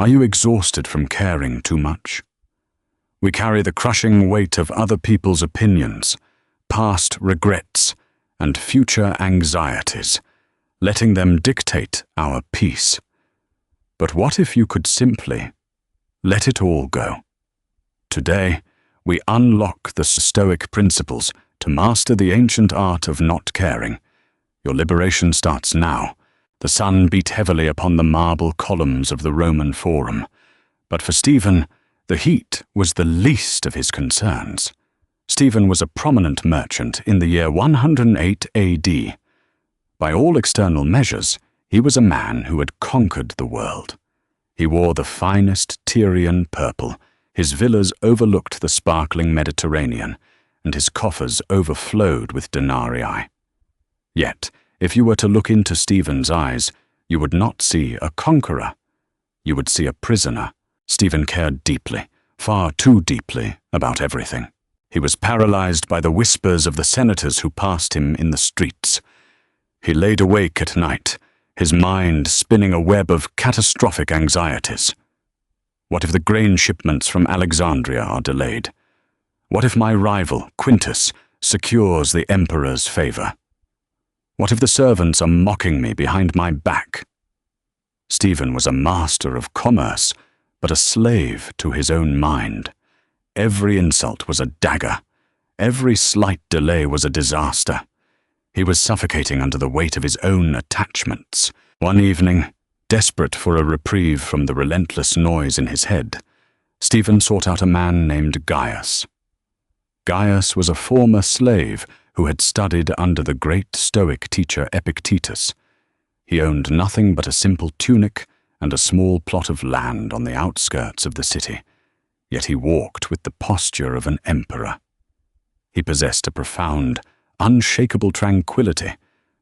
Are you exhausted from caring too much? We carry the crushing weight of other people's opinions, past regrets, and future anxieties, letting them dictate our peace. But what if you could simply let it all go? Today, we unlock the Stoic principles to master the ancient art of not caring. Your liberation starts now. The sun beat heavily upon the marble columns of the Roman Forum. But for Stephen, the heat was the least of his concerns. Stephen was a prominent merchant in the year 108 AD. By all external measures, he was a man who had conquered the world. He wore the finest Tyrian purple, his villas overlooked the sparkling Mediterranean, and his coffers overflowed with denarii. Yet, if you were to look into Stephen's eyes, you would not see a conqueror. You would see a prisoner. Stephen cared deeply, far too deeply, about everything. He was paralyzed by the whispers of the senators who passed him in the streets. He laid awake at night, his mind spinning a web of catastrophic anxieties. What if the grain shipments from Alexandria are delayed? What if my rival, Quintus, secures the emperor's favor? What if the servants are mocking me behind my back? Stephen was a master of commerce, but a slave to his own mind. Every insult was a dagger. Every slight delay was a disaster. He was suffocating under the weight of his own attachments. One evening, desperate for a reprieve from the relentless noise in his head, Stephen sought out a man named Gaius. Gaius was a former slave who had studied under the great Stoic teacher Epictetus. He owned nothing but a simple tunic and a small plot of land on the outskirts of the city, yet he walked with the posture of an emperor. He possessed a profound, unshakable tranquility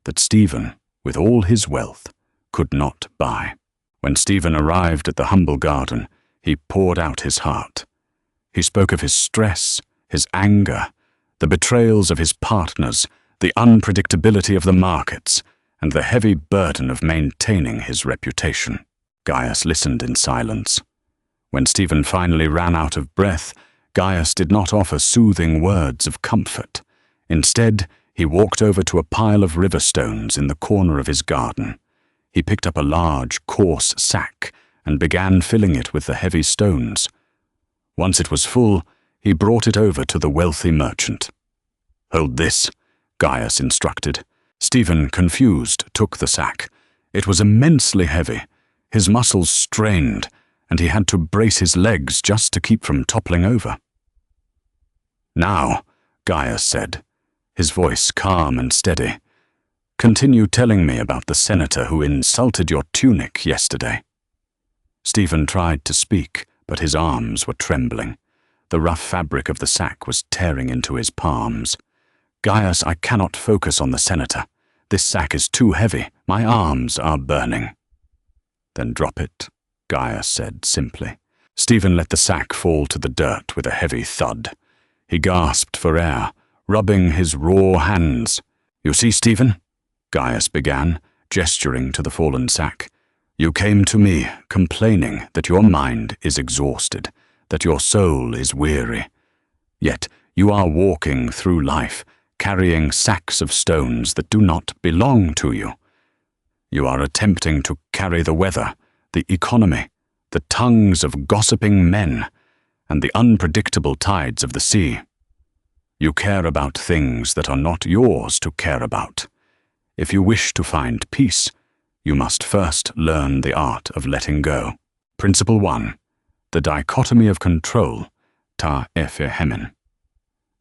that Stephen, with all his wealth, could not buy. When Stephen arrived at the humble garden, he poured out his heart. He spoke of his stress, his anger, the betrayals of his partners, the unpredictability of the markets, and the heavy burden of maintaining his reputation. Gaius listened in silence. When Stephen finally ran out of breath, Gaius did not offer soothing words of comfort. Instead, he walked over to a pile of river stones in the corner of his garden. He picked up a large, coarse sack and began filling it with the heavy stones. Once it was full, he brought it over to the wealthy merchant. "Hold this," Gaius instructed. Stephen, confused, took the sack. It was immensely heavy. His muscles strained, and he had to brace his legs just to keep from toppling over. "Now," Gaius said, his voice calm and steady, "continue telling me about the senator who insulted your tunic yesterday." Stephen tried to speak, but his arms were trembling. The rough fabric of the sack was tearing into his palms. "Gaius, I cannot focus on the senator. This sack is too heavy. My arms are burning." "Then drop it," Gaius said simply. Stephen let the sack fall to the dirt with a heavy thud. He gasped for air, rubbing his raw hands. "You see, Stephen," Gaius began, gesturing to the fallen sack. "You came to me complaining that your mind is exhausted, that your soul is weary. Yet you are walking through life, carrying sacks of stones that do not belong to you. You are attempting to carry the weather, the economy, the tongues of gossiping men, and the unpredictable tides of the sea. You care about things that are not yours to care about. If you wish to find peace, you must first learn the art of letting go." Principle 1. The dichotomy of control, ta ephehemen.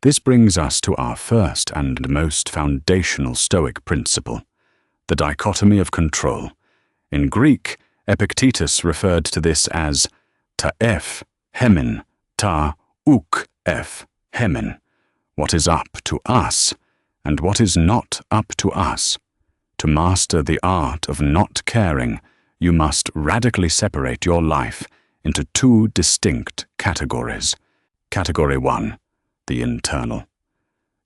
This brings us to our first and most foundational Stoic principle, the dichotomy of control. In Greek, Epictetus referred to this as ta eph hemen, ta uk eph hemen, what is up to us and what is not up to us. To master the art of not caring, you must radically separate your life into two distinct categories. Category 1, the internal.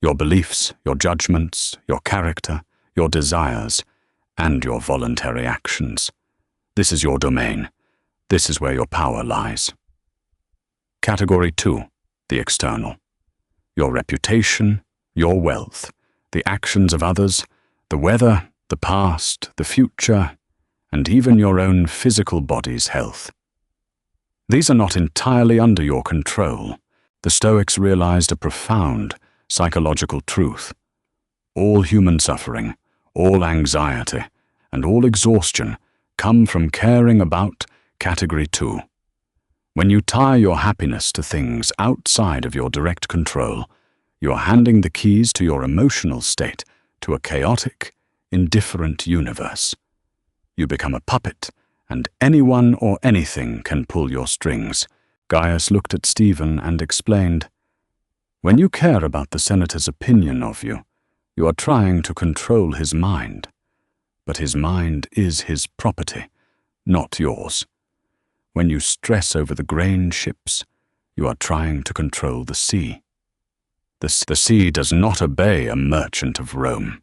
Your beliefs, your judgments, your character, your desires, and your voluntary actions. This is your domain. This is where your power lies. Category 2, the external. Your reputation, your wealth, the actions of others, the weather, the past, the future, and even your own physical body's health. These are not entirely under your control. The Stoics realized a profound psychological truth. All human suffering, all anxiety, and all exhaustion come from caring about Category 2. When you tie your happiness to things outside of your direct control, you are handing the keys to your emotional state to a chaotic, indifferent universe. You become a puppet, and anyone or anything can pull your strings. Gaius looked at Stephen and explained, "When you care about the senator's opinion of you, you are trying to control his mind. But his mind is his property, not yours. When you stress over the grain ships, you are trying to control the sea. The sea does not obey a merchant of Rome.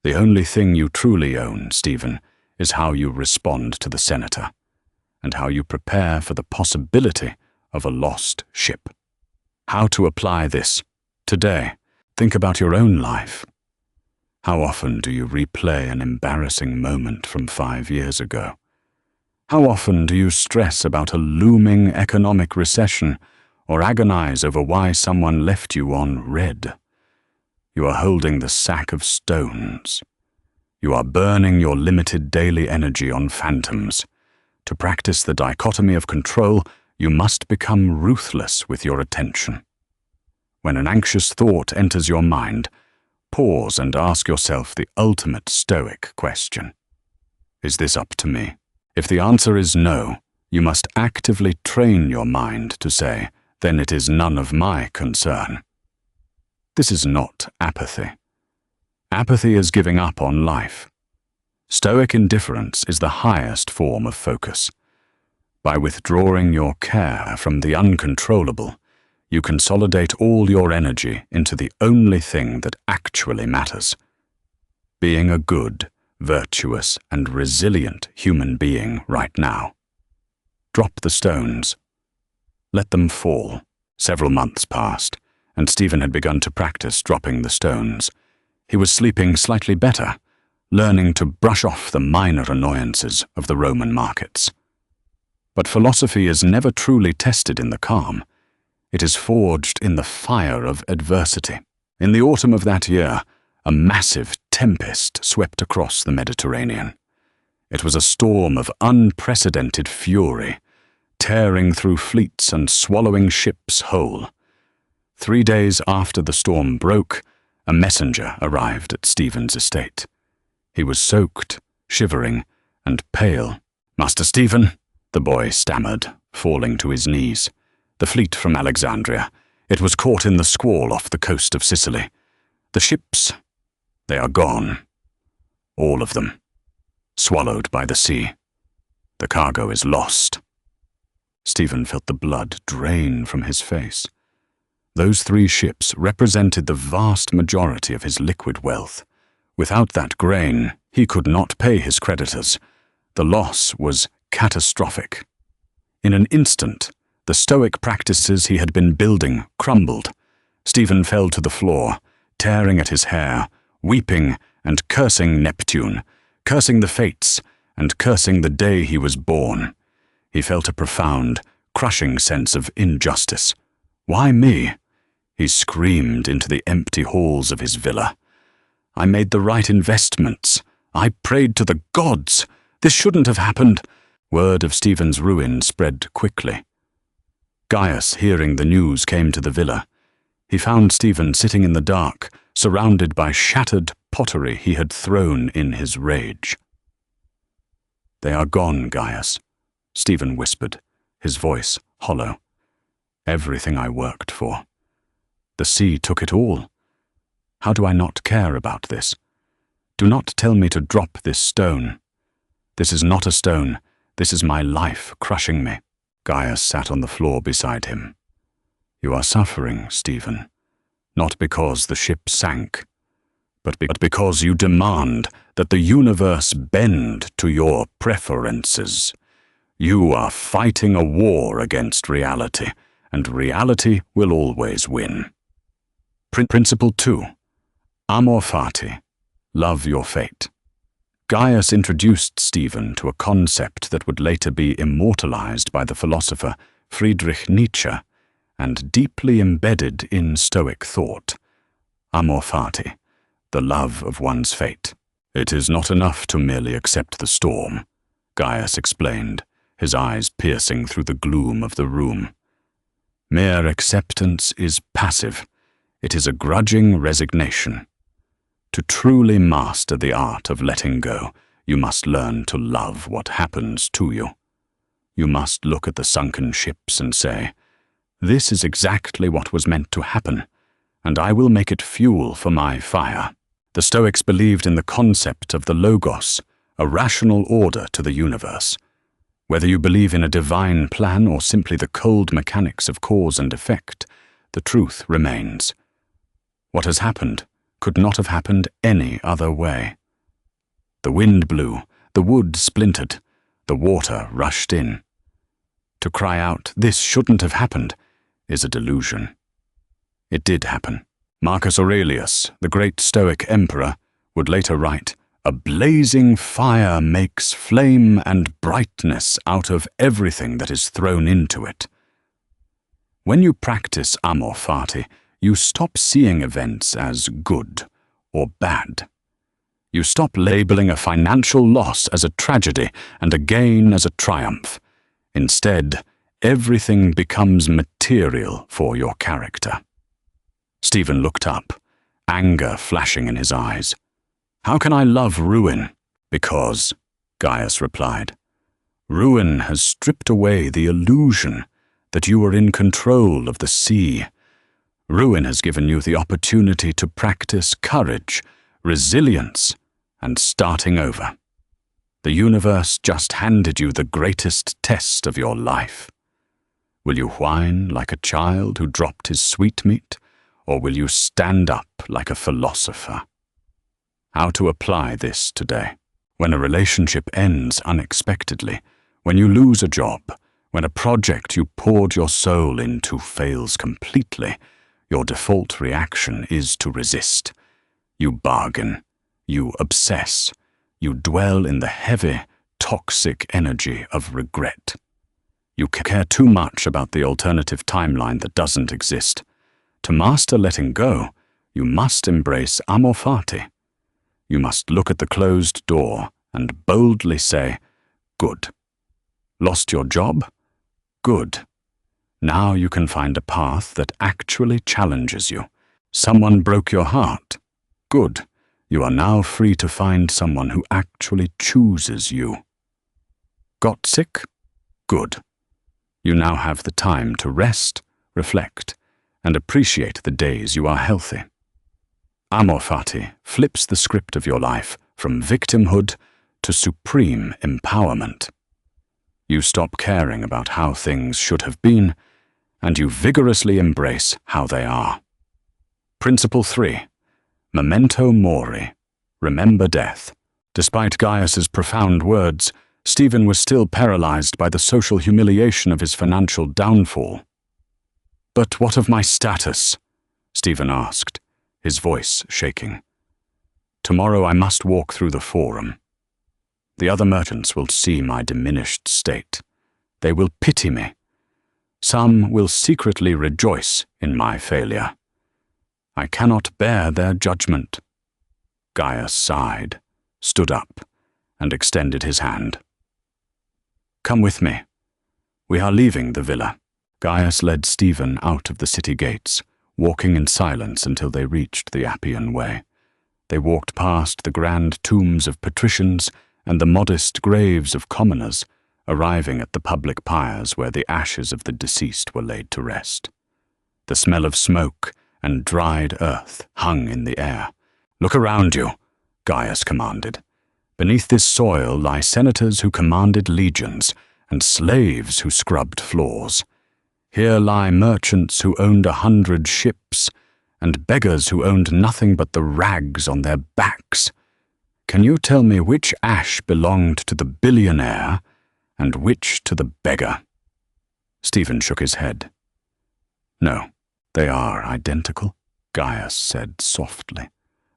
The only thing you truly own, Stephen, is how you respond to the senator, and how you prepare for the possibility of a lost ship." How to apply this? Today, think about your own life. How often do you replay an embarrassing moment from 5 years ago? How often do you stress about a looming economic recession or agonize over why someone left you on red? You are holding the sack of stones. You are burning your limited daily energy on phantoms. To practice the dichotomy of control, you must become ruthless with your attention. When an anxious thought enters your mind, pause and ask yourself the ultimate Stoic question. Is this up to me? If the answer is no, you must actively train your mind to say, then it is none of my concern. This is not apathy. Apathy is giving up on life. Stoic indifference is the highest form of focus. By withdrawing your care from the uncontrollable, you consolidate all your energy into the only thing that actually matters: being a good, virtuous, and resilient human being right now. Drop the stones. Let them fall. Several months passed, and Stephen had begun to practice dropping the stones. He was sleeping slightly better, learning to brush off the minor annoyances of the Roman markets. But philosophy is never truly tested in the calm. It is forged in the fire of adversity. In the autumn of that year, a massive tempest swept across the Mediterranean. It was a storm of unprecedented fury, tearing through fleets and swallowing ships whole. 3 days after the storm broke, a messenger arrived at Stephen's estate. He was soaked, shivering, and pale. "Master Stephen," the boy stammered, falling to his knees. "The fleet from Alexandria. It was caught in the squall off the coast of Sicily. The ships, they are gone. All of them. Swallowed by the sea. The cargo is lost." Stephen felt the blood drain from his face. Those 3 ships represented the vast majority of his liquid wealth. Without that grain, he could not pay his creditors. The loss was catastrophic. In an instant, the Stoic practices he had been building crumbled. Stephen fell to the floor, tearing at his hair, weeping and cursing Neptune, cursing the fates, and cursing the day he was born. He felt a profound, crushing sense of injustice. Why me? He screamed into the empty halls of his villa. I made the right investments. I prayed to the gods. This shouldn't have happened. Word of Stephen's ruin spread quickly. Gaius, hearing the news, came to the villa. He found Stephen sitting in the dark, surrounded by shattered pottery he had thrown in his rage. "They are gone, Gaius," Stephen whispered, his voice hollow. "Everything I worked for. The sea took it all. How do I not care about this? Do not tell me to drop this stone. This is not a stone. This is my life crushing me." Gaius sat on the floor beside him. "You are suffering, Stephen, not because the ship sank, but because you demand that the universe bend to your preferences. You are fighting a war against reality, and reality will always win. Principle 2. Amor fati. Love your fate. Gaius introduced Stephen to a concept that would later be immortalized by the philosopher Friedrich Nietzsche and deeply embedded in Stoic thought. Amor fati, the love of one's fate. It is not enough to merely accept the storm, Gaius explained, his eyes piercing through the gloom of the room. Mere acceptance is passive. It is a grudging resignation. To truly master the art of letting go, you must learn to love what happens to you. You must look at the sunken ships and say, "This is exactly what was meant to happen, and I will make it fuel for my fire." The Stoics believed in the concept of the logos, a rational order to the universe. Whether you believe in a divine plan or simply the cold mechanics of cause and effect, the truth remains. What has happened could not have happened any other way. The wind blew, the wood splintered, the water rushed in. To cry out, "This shouldn't have happened," is a delusion. It did happen. Marcus Aurelius, the great Stoic emperor, would later write, "A blazing fire makes flame and brightness out of everything that is thrown into it." When you practice amor fati, you stop seeing events as good or bad. You stop labeling a financial loss as a tragedy and a gain as a triumph. Instead, everything becomes material for your character. Stephen looked up, anger flashing in his eyes. "How can I love ruin?" "Because," Gaius replied, "ruin has stripped away the illusion that you are in control of the sea. Ruin has given you the opportunity to practice courage, resilience, and starting over. The universe just handed you the greatest test of your life. Will you whine like a child who dropped his sweetmeat, or will you stand up like a philosopher?" How to apply this today? When a relationship ends unexpectedly, when you lose a job, when a project you poured your soul into fails completely, your default reaction is to resist. You bargain, you obsess, you dwell in the heavy, toxic energy of regret. You care too much about the alternative timeline that doesn't exist. To master letting go, you must embrace amor fati. You must look at the closed door and boldly say, "Good." Lost your job? Good. Now you can find a path that actually challenges you. Someone broke your heart? Good. You are now free to find someone who actually chooses you. Got sick? Good. You now have the time to rest, reflect, and appreciate the days you are healthy. Amor fati flips the script of your life from victimhood to supreme empowerment. You stop caring about how things should have been, and you vigorously embrace how they are. Principle 3. Memento mori. Remember death. Despite Gaius's profound words, Stephen was still paralyzed by the social humiliation of his financial downfall. "But what of my status?" Stephen asked, his voice shaking. "Tomorrow I must walk through the forum. The other merchants will see my diminished state. They will pity me. Some will secretly rejoice in my failure. I cannot bear their judgment." Gaius sighed, stood up, and extended his hand. "Come with me. We are leaving the villa." Gaius led Stephen out of the city gates, walking in silence until they reached the Appian Way. They walked past the grand tombs of patricians and the modest graves of commoners, arriving at the public pyres where the ashes of the deceased were laid to rest. The smell of smoke and dried earth hung in the air. "Look around you," Gaius commanded. "Beneath this soil lie senators who commanded legions and slaves who scrubbed floors. Here lie merchants who owned 100 ships and beggars who owned nothing but the rags on their backs. Can you tell me which ash belonged to the billionaire and which to the beggar?" Stephen shook his head. "No, they are identical," Gaius said softly.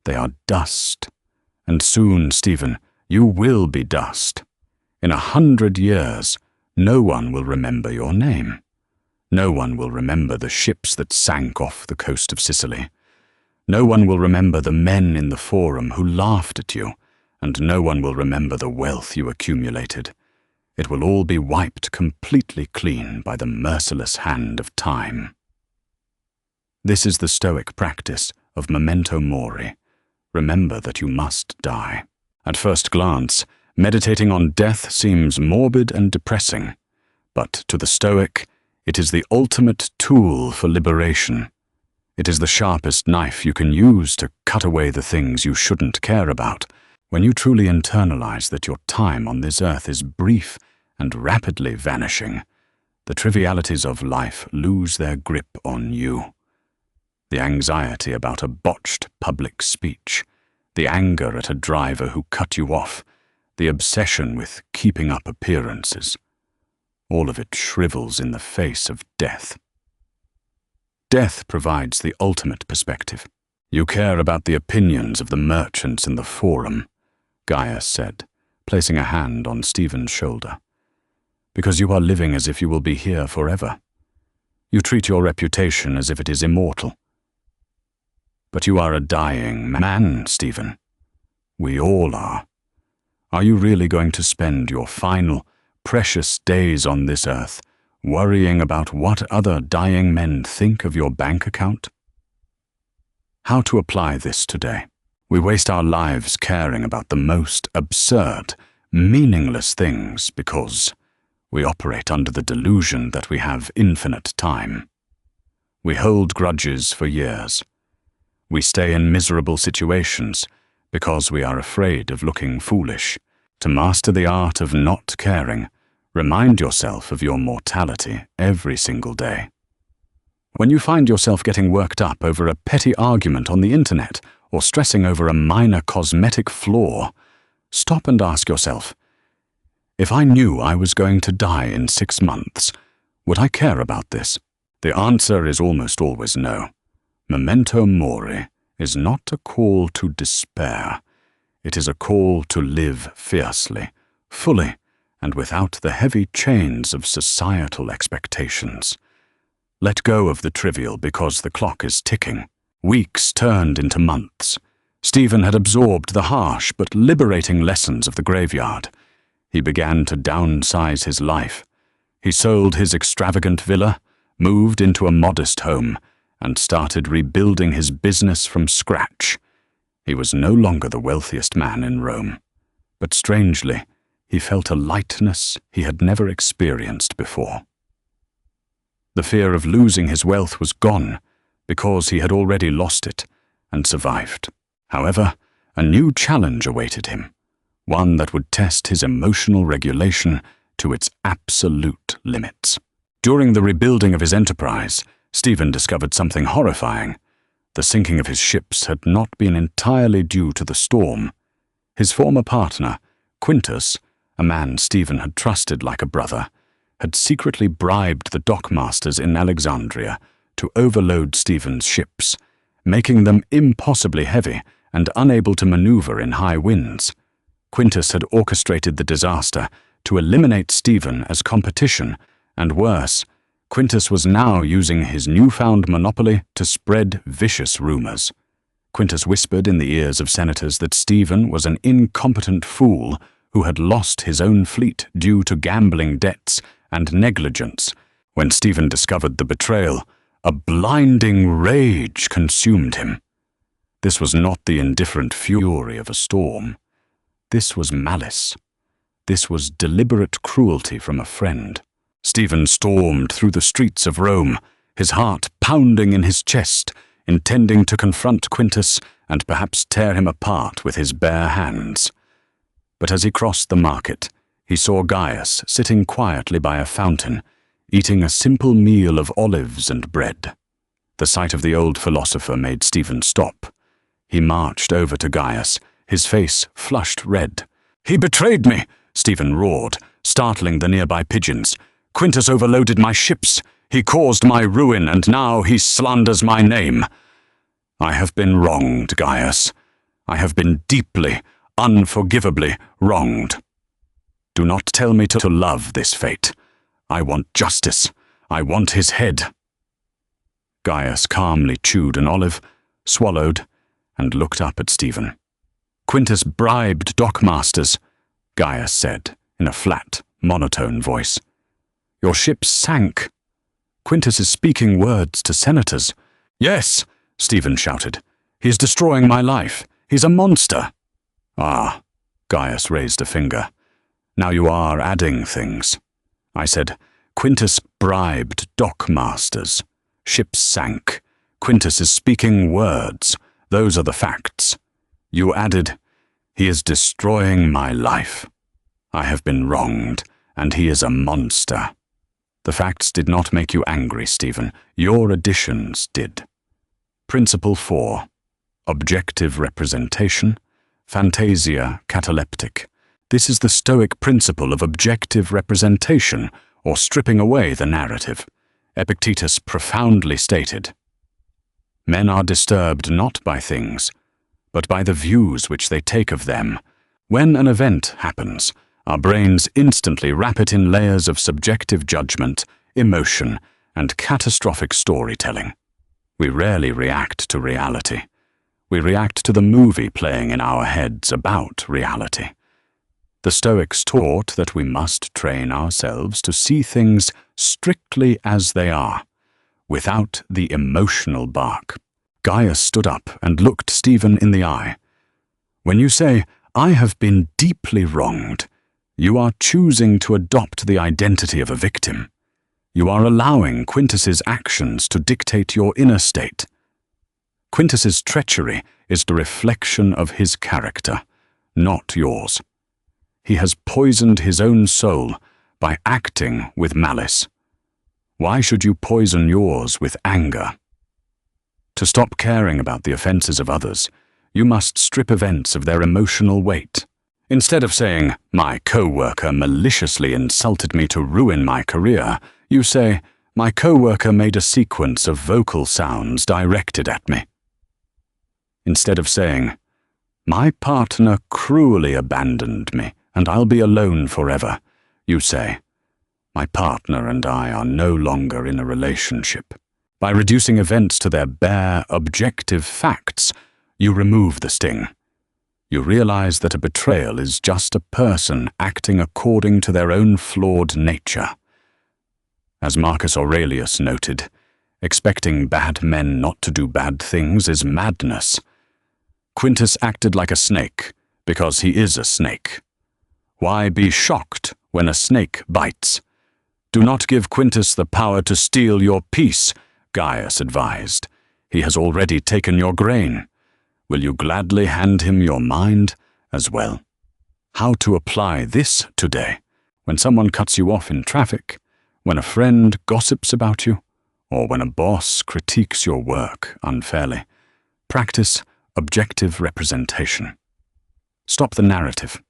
"They are dust. And soon, Stephen, you will be dust. In 100 years, no one will remember your name. No one will remember the ships that sank off the coast of Sicily. No one will remember the men in the Forum who laughed at you, and no one will remember the wealth you accumulated. It will all be wiped completely clean by the merciless hand of time." This is the Stoic practice of memento mori. Remember that you must die. At first glance, meditating on death seems morbid and depressing, but to the Stoic, it is the ultimate tool for liberation. It is the sharpest knife you can use to cut away the things you shouldn't care about. When you truly internalize that your time on this earth is brief and rapidly vanishing, the trivialities of life lose their grip on you. The anxiety about a botched public speech, the anger at a driver who cut you off, the obsession with keeping up appearances, all of it shrivels in the face of death. Death provides the ultimate perspective. "You care about the opinions of the merchants in the Forum," Gaius said, placing a hand on Stephen's shoulder, "because you are living as if you will be here forever. You treat your reputation as if it is immortal. But you are a dying man, Stephen. We all are. Are you really going to spend your final, precious days on this earth worrying about what other dying men think of your bank account?" How to apply this today? We waste our lives caring about the most absurd, meaningless things because we operate under the delusion that we have infinite time. We hold grudges for years. We stay in miserable situations because we are afraid of looking foolish. To master the art of not caring, remind yourself of your mortality every single day. When you find yourself getting worked up over a petty argument on the internet or stressing over a minor cosmetic flaw, stop and ask yourself, if I knew I was going to die in 6 months, would I care about this? The answer is almost always no. Memento mori is not a call to despair. It is a call to live fiercely, fully, and without the heavy chains of societal expectations. Let go of the trivial because the clock is ticking. Weeks turned into months. Stephen had absorbed the harsh but liberating lessons of the graveyard. He began to downsize his life. He sold his extravagant villa, moved into a modest home, and started rebuilding his business from scratch. He was no longer the wealthiest man in Rome, but strangely, he felt a lightness he had never experienced before. The fear of losing his wealth was gone because he had already lost it and survived. However, a new challenge awaited him, one that would test his emotional regulation to its absolute limits. During the rebuilding of his enterprise, Stephen discovered something horrifying. The sinking of his ships had not been entirely due to the storm. His former partner, Quintus, a man Stephen had trusted like a brother, had secretly bribed the dockmasters in Alexandria to overload Stephen's ships, making them impossibly heavy and unable to maneuver in high winds. Quintus had orchestrated the disaster to eliminate Stephen as competition, and worse, Quintus was now using his newfound monopoly to spread vicious rumors. Quintus whispered in the ears of senators that Stephen was an incompetent fool who had lost his own fleet due to gambling debts and negligence. When Stephen discovered the betrayal, a blinding rage consumed him. This was not the indifferent fury of a storm. This was malice. This was deliberate cruelty from a friend. Stephen stormed through the streets of Rome, his heart pounding in his chest, intending to confront Quintus and perhaps tear him apart with his bare hands. But as he crossed the market, he saw Gaius sitting quietly by a fountain, eating a simple meal of olives and bread. The sight of the old philosopher made Stephen stop. He marched over to Gaius, his face flushed red. "He betrayed me!" Stephen roared, startling the nearby pigeons. "Quintus overloaded my ships. He caused my ruin, and now he slanders my name. I have been wronged, Gaius. I have been deeply, unforgivably wronged. Do not tell me to love this fate. I want justice. I want his head." Gaius calmly chewed an olive, swallowed, and looked up at Stephen. "Quintus bribed dockmasters," Gaius said in a flat, monotone voice. "Your ships sank. Quintus is speaking words to senators." "Yes," Stephen shouted. "He is destroying my life. He's a monster." "Ah," Gaius raised a finger. "Now you are adding things." I said, "Quintus bribed dockmasters. Ships sank. Quintus is speaking words. Those are the facts." You added, "He is destroying my life. I have been wronged, and he is a monster." The facts did not make you angry, Stephen. Your additions did. Principle 4. Objective representation. Fantasia cataleptic. This is the Stoic principle of objective representation, or stripping away the narrative. Epictetus profoundly stated, "Men are disturbed not by things, but by the views which they take of them. When an event happens, our brains instantly wrap it in layers of subjective judgment, emotion, and catastrophic storytelling. We rarely react to reality. We react to the movie playing in our heads about reality." The Stoics taught that we must train ourselves to see things strictly as they are, without the emotional bark. Gaius stood up and looked Stephen in the eye. "When you say, 'I have been deeply wronged,' you are choosing to adopt the identity of a victim. You are allowing Quintus's actions to dictate your inner state. Quintus's treachery is the reflection of his character, not yours. He has poisoned his own soul by acting with malice. Why should you poison yours with anger? To stop caring about the offenses of others, you must strip events of their emotional weight. Instead of saying, 'My co-worker maliciously insulted me to ruin my career,' you say, 'My co-worker made a sequence of vocal sounds directed at me.' Instead of saying, 'My partner cruelly abandoned me, and I'll be alone forever,' you say, 'My partner and I are no longer in a relationship.' By reducing events to their bare, objective facts, you remove the sting. You realize that a betrayal is just a person acting according to their own flawed nature. As Marcus Aurelius noted, expecting bad men not to do bad things is madness. Quintus acted like a snake because he is a snake. Why be shocked when a snake bites? Do not give Quintus the power to steal your peace, Gaius advised. He has already taken your grain. Will you gladly hand him your mind as well? How to apply this today? When someone cuts you off in traffic, when a friend gossips about you, or when a boss critiques your work unfairly. Practice objective representation. Stop the narrative.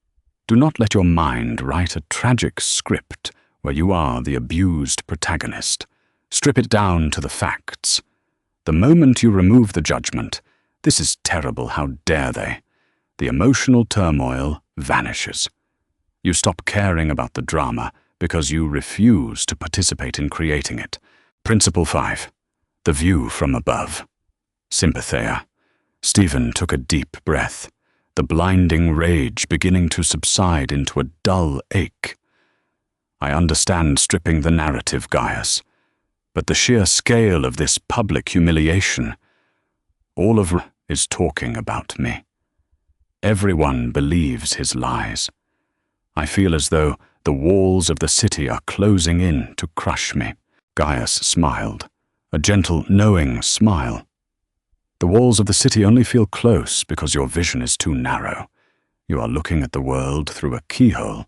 Do not let your mind write a tragic script where you are the abused protagonist. Strip it down to the facts. The moment you remove the judgment, "This is terrible, how dare they?" the emotional turmoil vanishes. You stop caring about the drama because you refuse to participate in creating it. Principle 5. The view from above. Sympatheia. Stephen took a deep breath, the blinding rage beginning to subside into a dull ache. I understand stripping the narrative, Gaius, but the sheer scale of this public humiliation, all of is talking about me. Everyone believes his lies. I feel as though the walls of the city are closing in to crush me. Gaius smiled, a gentle, knowing smile. The walls of the city only feel close because your vision is too narrow. You are looking at the world through a keyhole.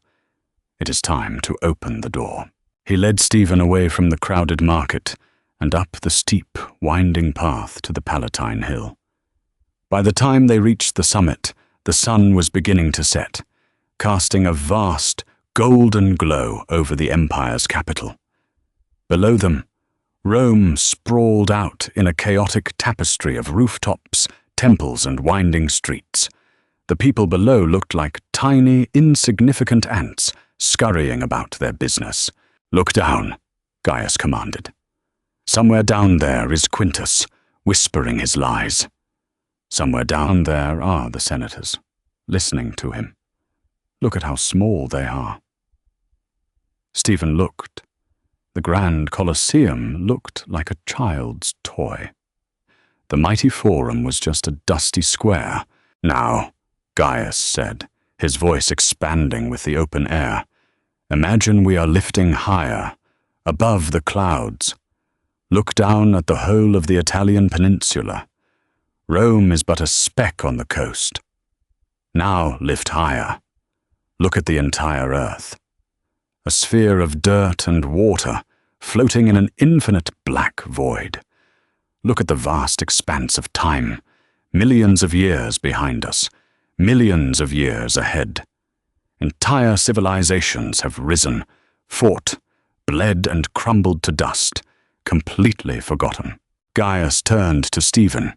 It is time to open the door. He led Stephen away from the crowded market and up the steep, winding path to the Palatine Hill. By the time they reached the summit, the sun was beginning to set, casting a vast, golden glow over the empire's capital. Below them, Rome sprawled out in a chaotic tapestry of rooftops, temples, and winding streets. The people below looked like tiny, insignificant ants scurrying about their business. "Look down," Gaius commanded. "Somewhere down there is Quintus, whispering his lies. Somewhere down there are the senators, listening to him. Look at how small they are." Stephen looked. The grand Colosseum looked like a child's toy. The mighty forum was just a dusty square. "Now," Gaius said, his voice expanding with the open air, "imagine we are lifting higher, above the clouds. Look down at the whole of the Italian peninsula. Rome is but a speck on the coast. Now lift higher. Look at the entire earth. A sphere of dirt and water floating in an infinite black void. Look at the vast expanse of time, millions of years behind us, millions of years ahead. Entire civilizations have risen, fought, bled and crumbled to dust, completely forgotten." Gaius turned to Stephen.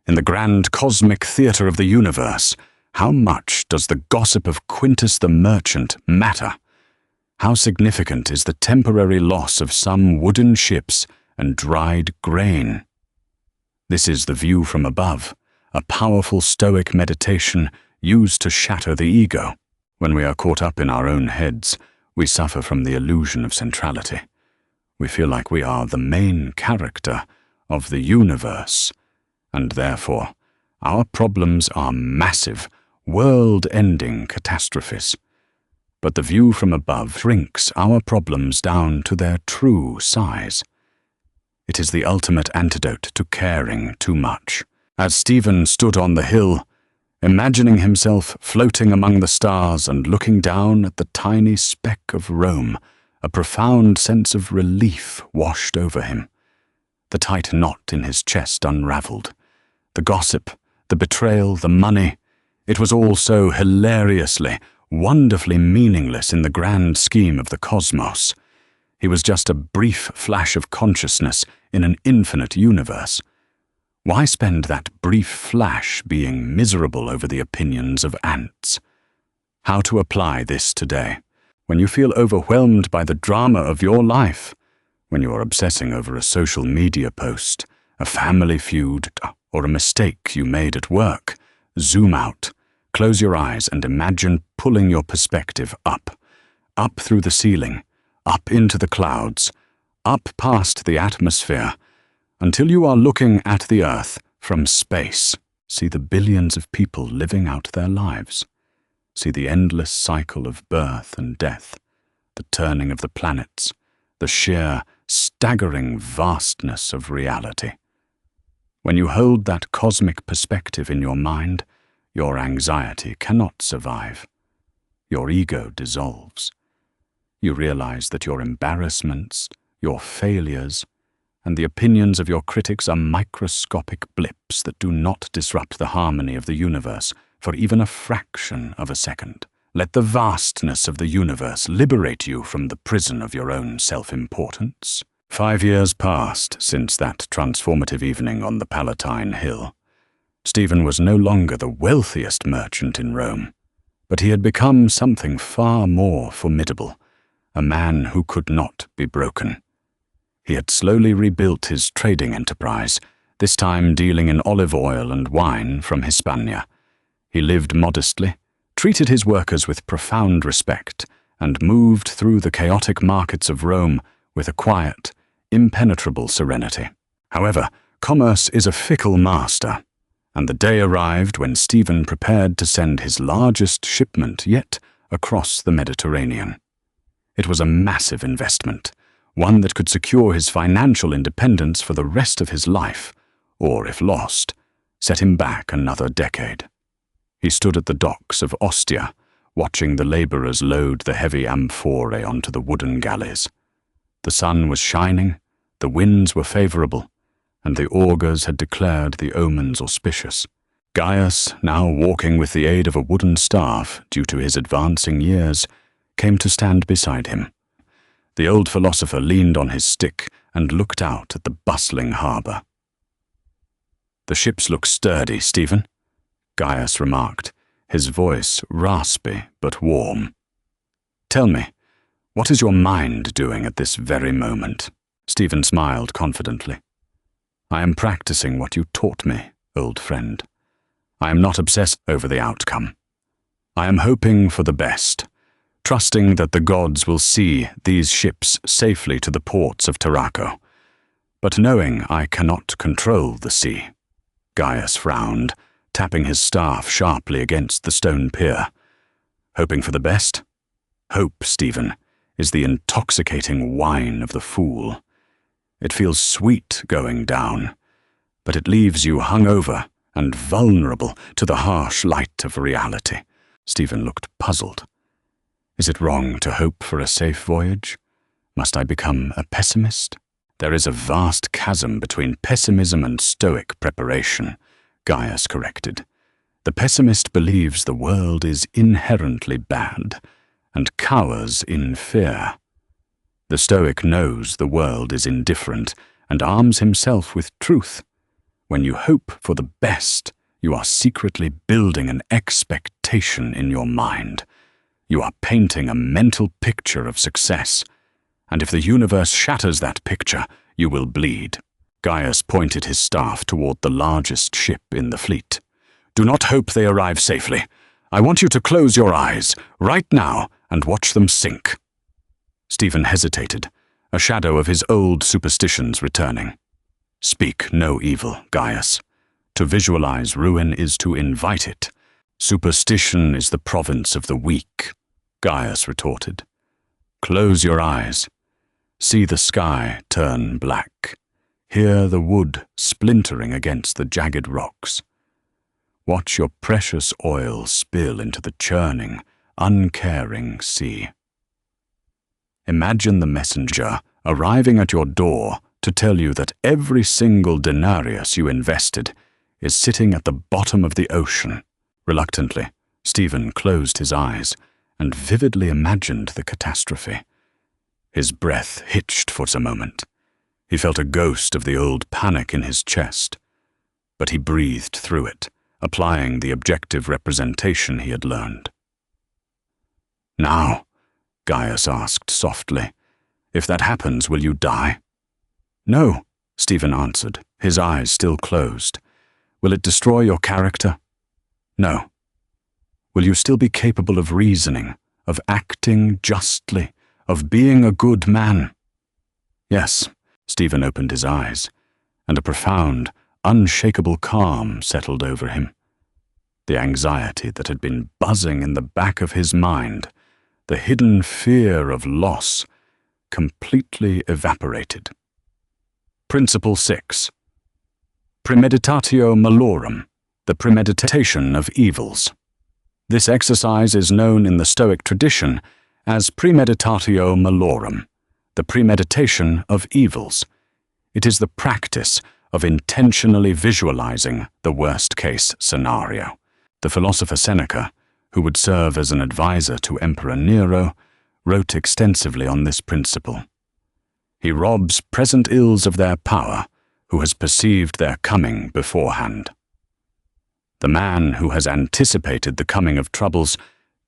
"In the grand cosmic theatre of the universe, how much does the gossip of Quintus the merchant matter? How significant is the temporary loss of some wooden ships and dried grain?" This is the view from above, a powerful Stoic meditation used to shatter the ego. When we are caught up in our own heads, we suffer from the illusion of centrality. We feel like we are the main character of the universe, and therefore our problems are massive, world-ending catastrophes. But the view from above shrinks our problems down to their true size. It is the ultimate antidote to caring too much. As Stephen stood on the hill, imagining himself floating among the stars and looking down at the tiny speck of Rome, a profound sense of relief washed over him. The tight knot in his chest unraveled. The gossip, the betrayal, the money, it was all so hilariously, wonderfully meaningless in the grand scheme of the cosmos. He was just a brief flash of consciousness in an infinite universe. Why spend that brief flash being miserable over the opinions of ants? How to apply this today? When you feel overwhelmed by the drama of your life, when you are obsessing over a social media post, a family feud, or a mistake you made at work, zoom out, close your eyes and imagine pulling your perspective up through the ceiling, up into the clouds, up past the atmosphere, until you are looking at the earth from space. See the billions of people living out their lives. See the endless cycle of birth and death, the turning of the planets, the sheer, staggering vastness of reality. When you hold that cosmic perspective in your mind, your anxiety cannot survive. Your ego dissolves. You realize that your embarrassments, your failures, and the opinions of your critics are microscopic blips that do not disrupt the harmony of the universe for even a fraction of a second. Let the vastness of the universe liberate you from the prison of your own self-importance. 5 years passed since that transformative evening on the Palatine Hill. Stephen was no longer the wealthiest merchant in Rome, but he had become something far more formidable, a man who could not be broken. He had slowly rebuilt his trading enterprise, this time dealing in olive oil and wine from Hispania. He lived modestly, treated his workers with profound respect, and moved through the chaotic markets of Rome with a quiet, impenetrable serenity. However, commerce is a fickle master, and the day arrived when Stephen prepared to send his largest shipment yet across the Mediterranean. It was a massive investment, one that could secure his financial independence for the rest of his life, or, if lost, set him back another decade. He stood at the docks of Ostia, watching the laborers load the heavy amphorae onto the wooden galleys. The sun was shining, the winds were favorable, and the augurs had declared the omens auspicious. Gaius, now walking with the aid of a wooden staff due to his advancing years, came to stand beside him. The old philosopher leaned on his stick and looked out at the bustling harbour. "The ships look sturdy, Stephen," Gaius remarked, his voice raspy but warm. "Tell me, what is your mind doing at this very moment?" Stephen smiled confidently. "I am practicing what you taught me, old friend. I am not obsessed over the outcome. I am hoping for the best, trusting that the gods will see these ships safely to the ports of Tarraco, but knowing I cannot control the sea." Gaius frowned, tapping his staff sharply against the stone pier. "Hoping for the best? Hope, Stephen, is the intoxicating wine of the fool. It feels sweet going down, but it leaves you hungover and vulnerable to the harsh light of reality." Stephen looked puzzled. "Is it wrong to hope for a safe voyage? Must I become a pessimist?" "There is a vast chasm between pessimism and Stoic preparation," Gaius corrected. "The pessimist believes the world is inherently bad and cowers in fear. The Stoic knows the world is indifferent and arms himself with truth. When you hope for the best, you are secretly building an expectation in your mind. You are painting a mental picture of success, and if the universe shatters that picture, you will bleed." Gaius pointed his staff toward the largest ship in the fleet. "Do not hope they arrive safely. I want you to close your eyes right now and watch them sink." Stephen hesitated, a shadow of his old superstitions returning. "Speak no evil, Gaius. To visualize ruin is to invite it. Superstition is the province of the weak," Gaius retorted. "Close your eyes. See the sky turn black. Hear the wood splintering against the jagged rocks. Watch your precious oil spill into the churning, uncaring sea. Imagine the messenger arriving at your door to tell you that every single denarius you invested is sitting at the bottom of the ocean." Reluctantly, Stephen closed his eyes and vividly imagined the catastrophe. His breath hitched for a moment. He felt a ghost of the old panic in his chest, but he breathed through it, applying the objective representation he had learned. "Now," Gaius asked softly, "if that happens, will you die?" "No," Stephen answered, his eyes still closed. "Will it destroy your character?" "No." "Will you still be capable of reasoning, of acting justly, of being a good man?" "Yes." Stephen opened his eyes, and a profound, unshakable calm settled over him. The anxiety that had been buzzing in the back of his mind, the hidden fear of loss, completely evaporated. Principle 6. Premeditatio malorum, the premeditation of evils. This exercise is known in the Stoic tradition as premeditatio malorum, the premeditation of evils. It is the practice of intentionally visualizing the worst-case scenario. The philosopher Seneca, who would serve as an advisor to Emperor Nero, wrote extensively on this principle. He robs present ills of their power, who has perceived their coming beforehand. The man who has anticipated the coming of troubles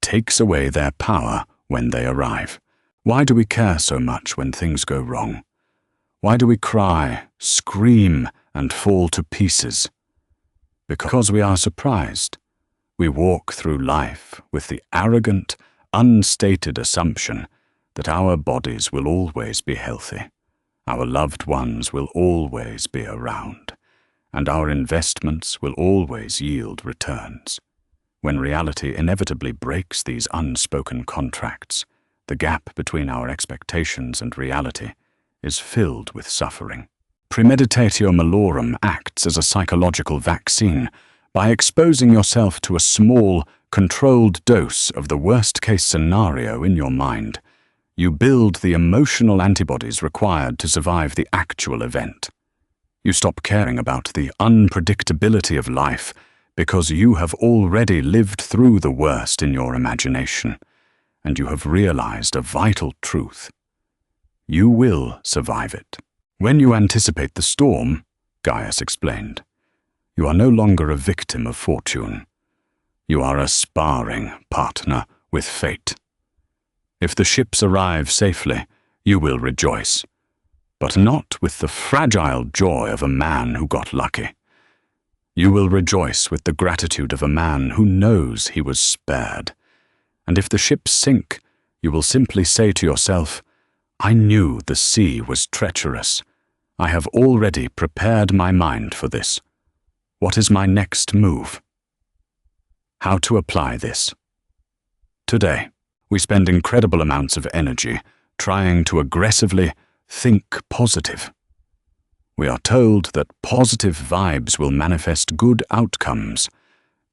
takes away their power when they arrive. Why do we care so much when things go wrong? Why do we cry, scream, and fall to pieces? Because we are surprised. We walk through life with the arrogant, unstated assumption that our bodies will always be healthy, our loved ones will always be around, and our investments will always yield returns. When reality inevitably breaks these unspoken contracts, the gap between our expectations and reality is filled with suffering. Premeditatio malorum acts as a psychological vaccine. By exposing yourself to a small, controlled dose of the worst-case scenario in your mind, you build the emotional antibodies required to survive the actual event. You stop caring about the unpredictability of life because you have already lived through the worst in your imagination, and you have realized a vital truth. You will survive it. When you anticipate the storm, Gaius explained, you are no longer a victim of fortune. You are a sparring partner with fate. If the ships arrive safely, you will rejoice, but not with the fragile joy of a man who got lucky. You will rejoice with the gratitude of a man who knows he was spared. And if the ships sink, you will simply say to yourself, I knew the sea was treacherous. I have already prepared my mind for this. What is my next move? How to apply this? Today, we spend incredible amounts of energy trying to aggressively think positive. We are told that positive vibes will manifest good outcomes,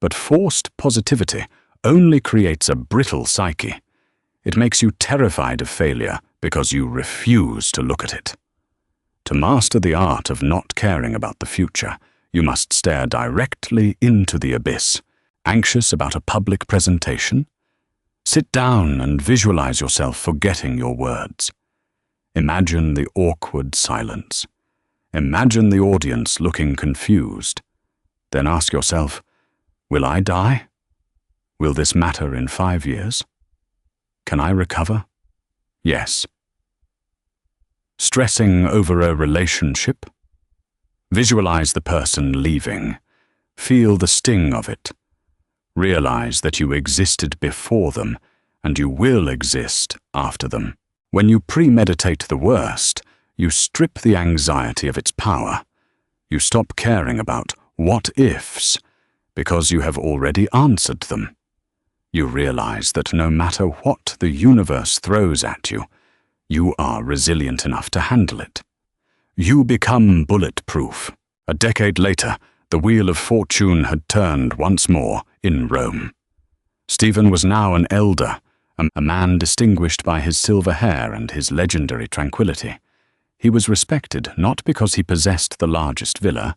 but forced positivity only creates a brittle psyche. It makes you terrified of failure because you refuse to look at it. To master the art of not caring about the future, you must stare directly into the abyss. Anxious about a public presentation? Sit down and visualize yourself forgetting your words. Imagine the awkward silence. Imagine the audience looking confused. Then ask yourself, will I die? Will this matter in 5 years? Can I recover? Yes. Stressing over a relationship? Visualize the person leaving. Feel the sting of it. Realize that you existed before them, and you will exist after them. When you premeditate the worst, you strip the anxiety of its power. You stop caring about what-ifs, because you have already answered them. You realize that no matter what the universe throws at you, you are resilient enough to handle it. You become bulletproof. A decade later, the wheel of fortune had turned once more in Rome. Stephen was now an elder, a man distinguished by his silver hair and his legendary tranquility. He was respected not because he possessed the largest villa,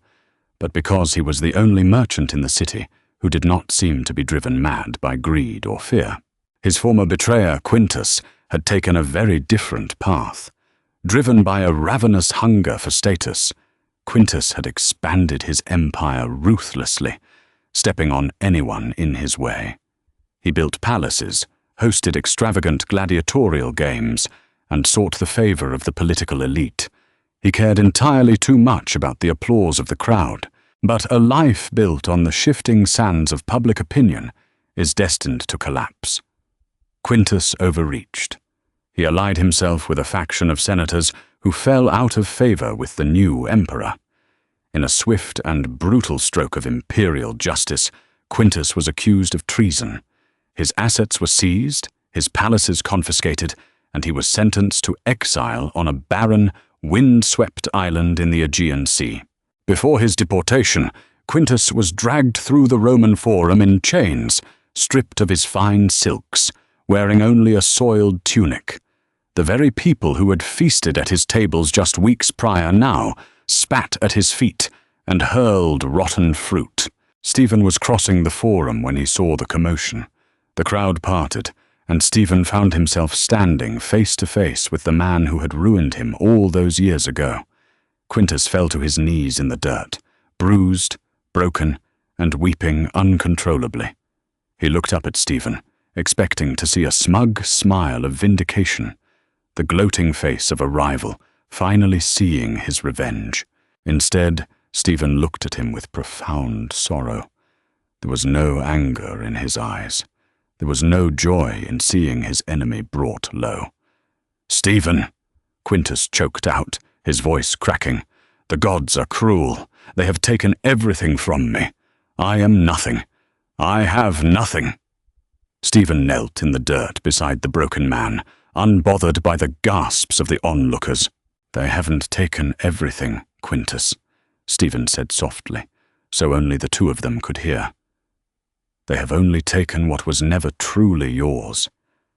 but because he was the only merchant in the city who did not seem to be driven mad by greed or fear. His former betrayer, Quintus, had taken a very different path. Driven by a ravenous hunger for status, Quintus had expanded his empire ruthlessly, stepping on anyone in his way. He built palaces, hosted extravagant gladiatorial games, and sought the favor of the political elite. He cared entirely too much about the applause of the crowd, but a life built on the shifting sands of public opinion is destined to collapse. Quintus overreached. He allied himself with a faction of senators who fell out of favor with the new emperor. In a swift and brutal stroke of imperial justice, Quintus was accused of treason. His assets were seized, his palaces confiscated, and he was sentenced to exile on a barren, wind-swept island in the Aegean Sea. Before his deportation, Quintus was dragged through the Roman Forum in chains, stripped of his fine silks, wearing only a soiled tunic. The very people who had feasted at his tables just weeks prior now spat at his feet and hurled rotten fruit. Stephen was crossing the Forum when he saw the commotion. The crowd parted, and Stephen found himself standing face to face with the man who had ruined him all those years ago. Quintus fell to his knees in the dirt, bruised, broken, and weeping uncontrollably. He looked up at Stephen, expecting to see a smug smile of vindication, the gloating face of a rival, finally seeing his revenge. Instead, Stephen looked at him with profound sorrow. There was no anger in his eyes. There was no joy in seeing his enemy brought low. "Stephen," Quintus choked out, his voice cracking, "the gods are cruel. They have taken everything from me. I am nothing. I have nothing." Stephen knelt in the dirt beside the broken man, unbothered by the gasps of the onlookers. "They haven't taken everything, Quintus," Stephen said softly, so only the two of them could hear. "They have only taken what was never truly yours.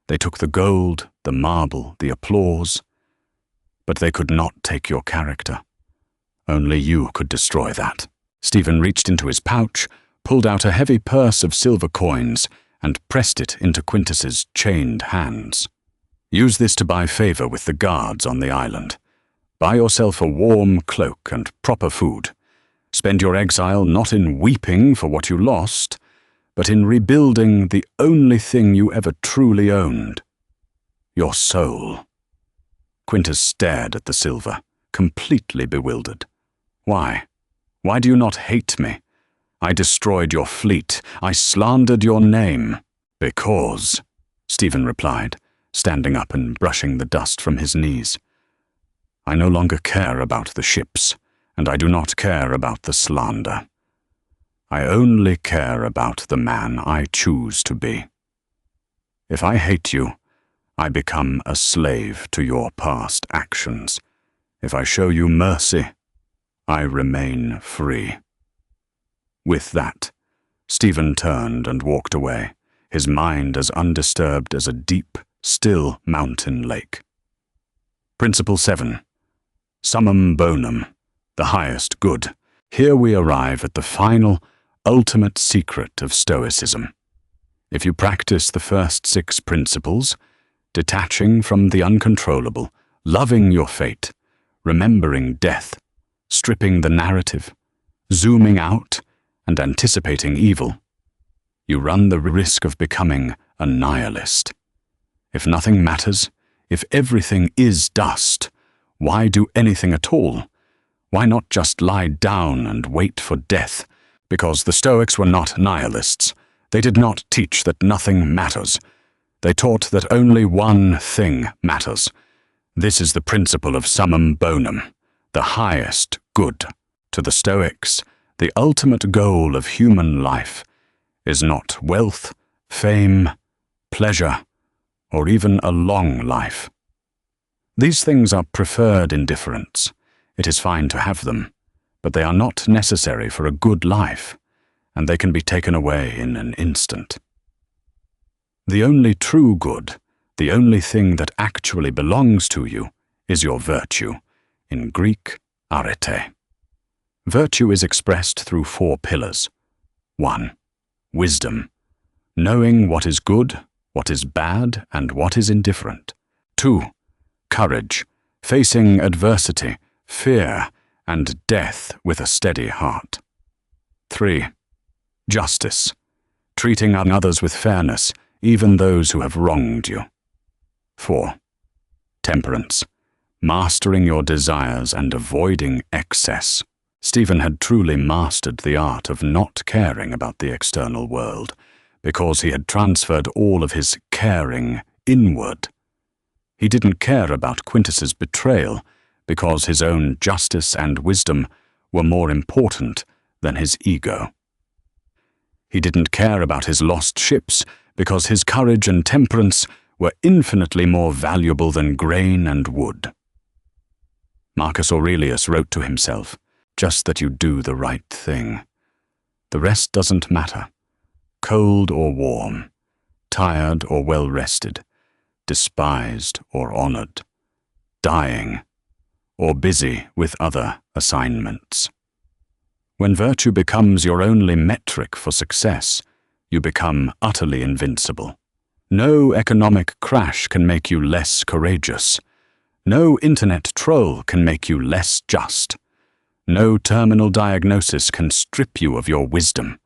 They took the gold, the marble, the applause, but they could not take your character. Only you could destroy that." Stephen reached into his pouch, pulled out a heavy purse of silver coins, and pressed it into Quintus's chained hands. Use this to buy favor with the guards on the island. Buy yourself a warm cloak and proper food. Spend your exile not in weeping for what you lost, but in rebuilding the only thing you ever truly owned, your soul. Quintus stared at the silver, completely bewildered. Why? Why do you not hate me? I destroyed your fleet. I slandered your name. Because, Stephen replied, standing up and brushing the dust from his knees. I no longer care about the ships, and I do not care about the slander. I only care about the man I choose to be. If I hate you, I become a slave to your past actions. If I show you mercy, I remain free. With that, Stephen turned and walked away, his mind as undisturbed as a deep, still mountain lake. Principle 7. Summum bonum, the highest good. Here we arrive at the final, ultimate secret of Stoicism. If you practice the first 6 principles, detaching from the uncontrollable, loving your fate, remembering death, stripping the narrative, zooming out, and anticipating evil, you run the risk of becoming a nihilist. If nothing matters, if everything is dust, why do anything at all? Why not just lie down and wait for death? Because the Stoics were not nihilists. They did not teach that nothing matters. They taught that only one thing matters. This is the principle of summum bonum, the highest good. To the Stoics, the ultimate goal of human life is not wealth, fame, pleasure, or even a long life. These things are preferred indifferents. It is fine to have them, but they are not necessary for a good life, and they can be taken away in an instant. The only true good, the only thing that actually belongs to you, is your virtue, in Greek, arete. Virtue is expressed through 4 pillars. 1. Wisdom, knowing what is good, what is bad, and what is indifferent. 2. Courage, facing adversity, fear, and death with a steady heart. 3. Justice, treating others with fairness, even those who have wronged you. 4. Temperance, mastering your desires and avoiding excess. Stephen had truly mastered the art of not caring about the external world, because he had transferred all of his caring inward. He didn't care about Quintus's betrayal, because his own justice and wisdom were more important than his ego. He didn't care about his lost ships, because his courage and temperance were infinitely more valuable than grain and wood. Marcus Aurelius wrote to himself, "Just that you do the right thing. The rest doesn't matter. Cold or warm, tired or well-rested, despised or honored, dying or busy with other assignments." When virtue becomes your only metric for success, you become utterly invincible. No economic crash can make you less courageous. No internet troll can make you less just. No terminal diagnosis can strip you of your wisdom.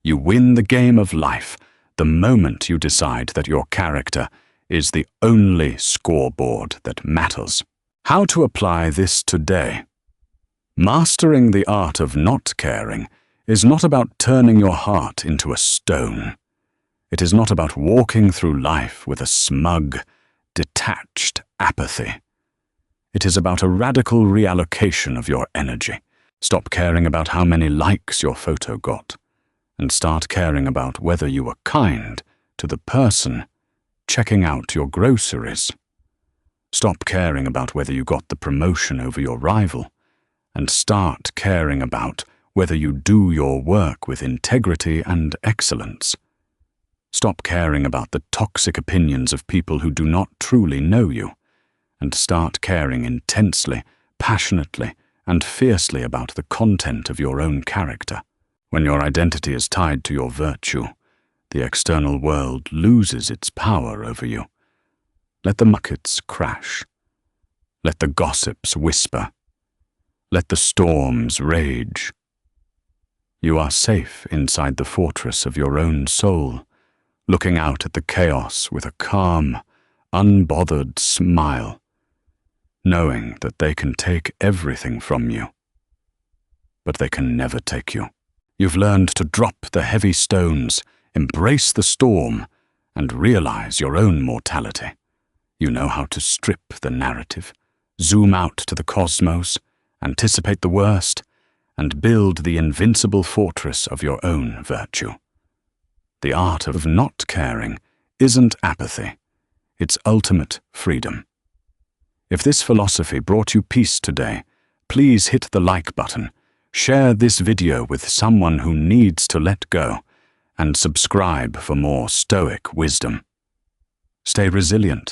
You win the game of life the moment you decide that your character is the only scoreboard that matters. How to apply this today? Mastering the art of not caring is not about turning your heart into a stone. It is not about walking through life with a smug, detached apathy. It is about a radical reallocation of your energy. Stop caring about how many likes your photo got, and start caring about whether you were kind to the person checking out your groceries. Stop caring about whether you got the promotion over your rival, and start caring about whether you do your work with integrity and excellence. Stop caring about the toxic opinions of people who do not truly know you, and start caring intensely, passionately, and fiercely about the content of your own character. When your identity is tied to your virtue, the external world loses its power over you. Let the markets crash. Let the gossips whisper. Let the storms rage. You are safe inside the fortress of your own soul, looking out at the chaos with a calm, unbothered smile, knowing that they can take everything from you, but they can never take you. You've learned to drop the heavy stones, embrace the storm, and realize your own mortality. You know how to strip the narrative, zoom out to the cosmos, anticipate the worst, and build the invincible fortress of your own virtue. The art of not caring isn't apathy, it's ultimate freedom. If this philosophy brought you peace today, please hit the like button, share this video with someone who needs to let go, and subscribe for more Stoic wisdom. Stay resilient.